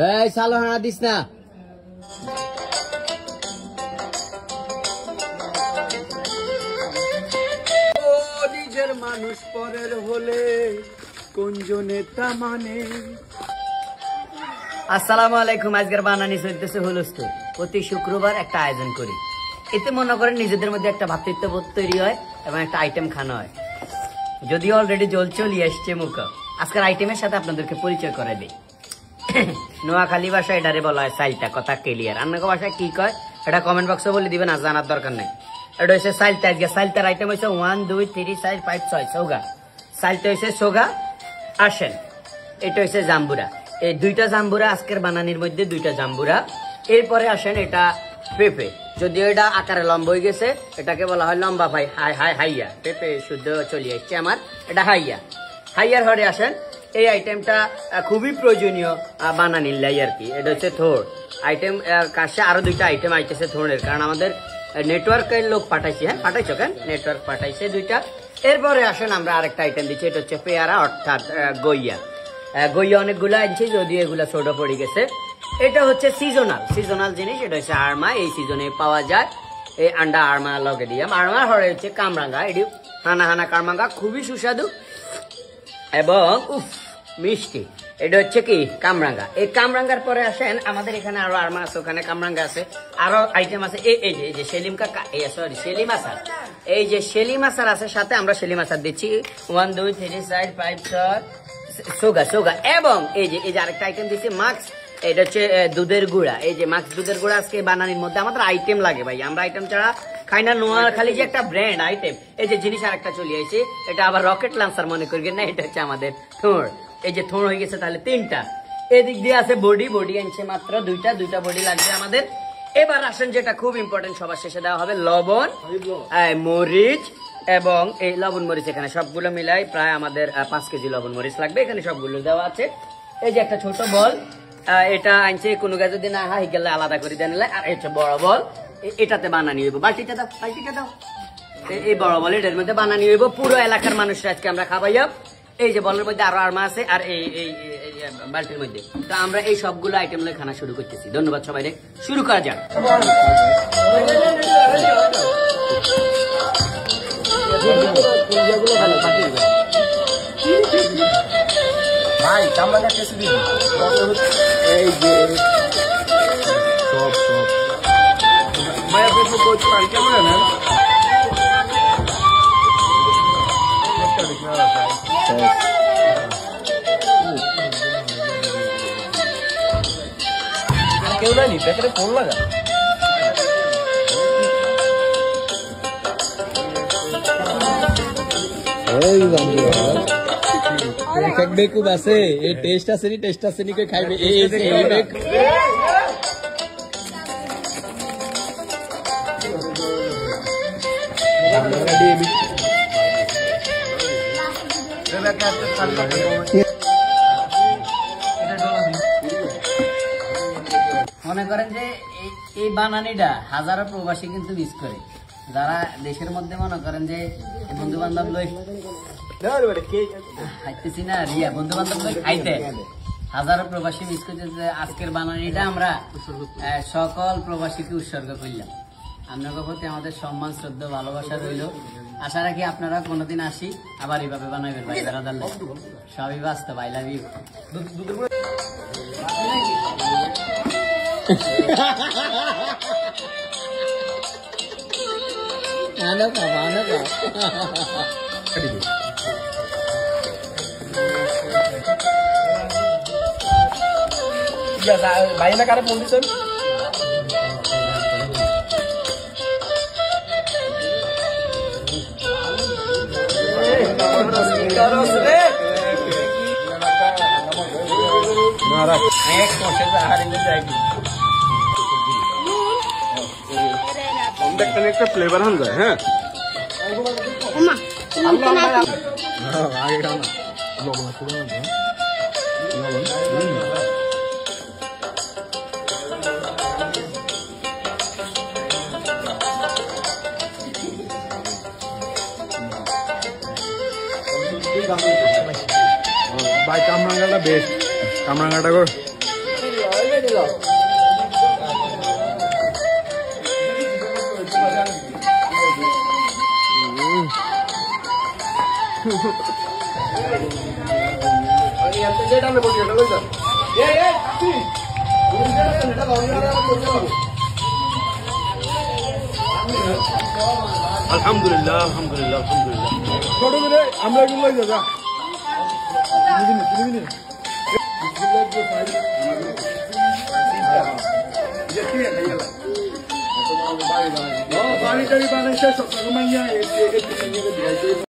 এই সালো হানা দিস না। নিজের মানুষ পরের হলে কোন নেতা মানে। আসসালামু আলাইকুম। আজকের বানানি চলতেছে হুলস্থুল। প্রতি শুক্রবার একটা আয়োজন করি, এতে মনে করেন নিজেদের মধ্যে একটা ভ্রাতৃত্ববোধ তৈরি হয় এবং একটা আইটেম খানা হয়। যদিও অলরেডি জল চলিয়ে আসছে মুখ, আজকের আইটেমের সাথে আপনাদেরকে পরিচয় করে দিই। নোয়াখালী ভাষায় এটারে বলা হয় সাইলটা, কথা ক্লিয়ার। আপনাকে ভাষায় কি কয় এটা কমেন্ট বক্সে বলে দিবেন, আর জানার দরকার নেই। এটা হচ্ছে সাইলটা। আজকে সাইলটার আইটেম হচ্ছে 1 2 3 4 5 6 সৌগা। সাইলটা হচ্ছে সোগা। আসেন, এটা হচ্ছে জাম্বুরা। এই দুইটা জাম্বুরা আজকের বানানির মধ্যে, দুইটা জাম্বুরা। এরপরে আসেন এটা পেঁপে, যদিও এটা আকারে লম্বা হয়ে গেছে, এটাকে বলা হয় লম্বা ভাই। হাইয়া পেঁপে শুদ্ধ চলে আসছে আমার, এটা হাইয়া। হাইয়ার হরে আসেন এই আইটেমটা খুবই প্রয়োজনীয় বানানির লাই আর কি। এটা হচ্ছে থোড় আইটেম। কাছে আরো দুইটা আইটেম আইতেছে থোড়ের, কারণ আমাদের নেটওয়ার্কের লোক পাঠাইছে। হ্যাঁ পাঠাইছো কেন, নেটওয়ার্ক পাঠাইছে দুইটা। এরপরে আসেন আমরা আরেকটা আইটেম দিচ্ছি, এটা হচ্ছে পেয়ারা অর্থাৎ গইয়া। গইয়া অনেকগুলো আনছি, যদিও এগুলা ছোট পড়ে গেছে। এটা হচ্ছে সিজনাল জিনিস, এটা হচ্ছে আড়মা। এই সিজনে পাওয়া যায় এই আন্ডা আড়মা লগে দিয়ে। আড়মার হরে হচ্ছে কামরাঙ্গা, এটি হানা কামরাঙ্গা, খুবই সুস্বাদু এবং উফ মিষ্টি। এটা হচ্ছে কি কামরাঙ্গা। এই কামরাঙ্গার পরে আসেন আমাদের এখানে আরো আড়মা আছে, ওখানে কামরাঙ্গা আছে, আরো আইটেম আছে। এই যে সেলিম কাকা, সেলিম আচার। এই যে সেলিম আচার আছে, সাথে আমরা সেলিম আচার দিচ্ছি 1 2 3 4 5 6 সোগা। এবং এই যে আরেকটা আইটেম দিচ্ছি মাক্স। এটা হচ্ছে দুধের গুঁড়া। এই যে মাক্স দুধের গুঁড়া আজকে বানানির মধ্যে আমাদের আইটেম লাগে ভাই। আমরা আইটেম ছাড়া খাই না। নোয়াখালী যে একটা ব্র্যান্ড আইটেম। এই যে জিনিস আরেকটা চলে আসছে, এটা আবার রকেট লঞ্চার মনে করবেন না, এটা হচ্ছে আমাদের থোড়। এই যে থোড় হয়ে গেছে তাহলে 3টা। এদিক দিয়ে আছে বডি আনছে মাত্র দুইটা বডি লাগবে আমাদের। এবার আসেন যেটা খুব ইম্পর্টেন্ট, সবার শেষে দেওয়া হবে লবণ, মরিচ এবং এই লবণ মরিচ। এখানে সবগুলো মিলাই প্রায় আমাদের 5 কেজি লবণ মরিচ লাগবে। এখানে সবগুলো দেওয়া আছে। এই যে একটা ছোট বল, এটা আনছে কোনো গাছ যদি না হয় গেলে আলাদা করে দেন। আর হচ্ছে বড় বল, এটাতে বানানি হইব। বালতিটা দাও। এই বড় বল এটার মধ্যে বানানি হইব। পুরো এলাকার মানুষরা আজকে আমরা খাবাইয়া। এই যে বলের মধ্যে আরো আড়মা আছে, আর এই বালতির মধ্যে। তো আমরা এই সবগুলো আইটেম নিয়ে খানা শুরু করতেছি। ধন্যবাদ সবাই, শুরু করা যাক। ভাই কামরাঙ্গা কেসে দিন। এই যে সব মায়া পেছু কোচ পাই কেমন না কেউ নাই প্যাকেটে ফোন লাগা। এক বেকুব আছে, এই টেস্ট আছে নি কই খাইবে। মনে করেন যে এই বানানিটা হাজারো প্রবাসী কিন্তু মিস করে, যারা দেশের মধ্যে মনে করেন যে বন্ধু বান্ধব লই খাইতেছি না, রিয়া বন্ধু বান্ধব লই খাইতে হাজারো প্রবাসী মিস করতেছে। আজকের বানানিটা আমরা সকল প্রবাসীকে উৎসর্গ করলাম। আপনাদের প্রতি আমাদের সম্মান, শ্রদ্ধা, ভালোবাসা রইল। আশা রাখি আপনারা কোনোদিন আসি আবার এইভাবে বানাবেন ভাই বেড়াদার। সবই বাস্তব। I love you. ভাই না কারে ফোন দিচ্ছেন? একটা ফ্লেভার হন যায়। হ্যাঁ আগে খাও না লবণ আছে ভাই। কামরাঙ্গাটা বেস্ট, কামরাঙ্গাটা কর। আলহামদুলিল্লাহ আলহামদুলিল্লাহ আলহামদুলিল্লাহ ছোট করে আমরা এগুলো লই যাবা পানি টানি বানাইছে সব রকম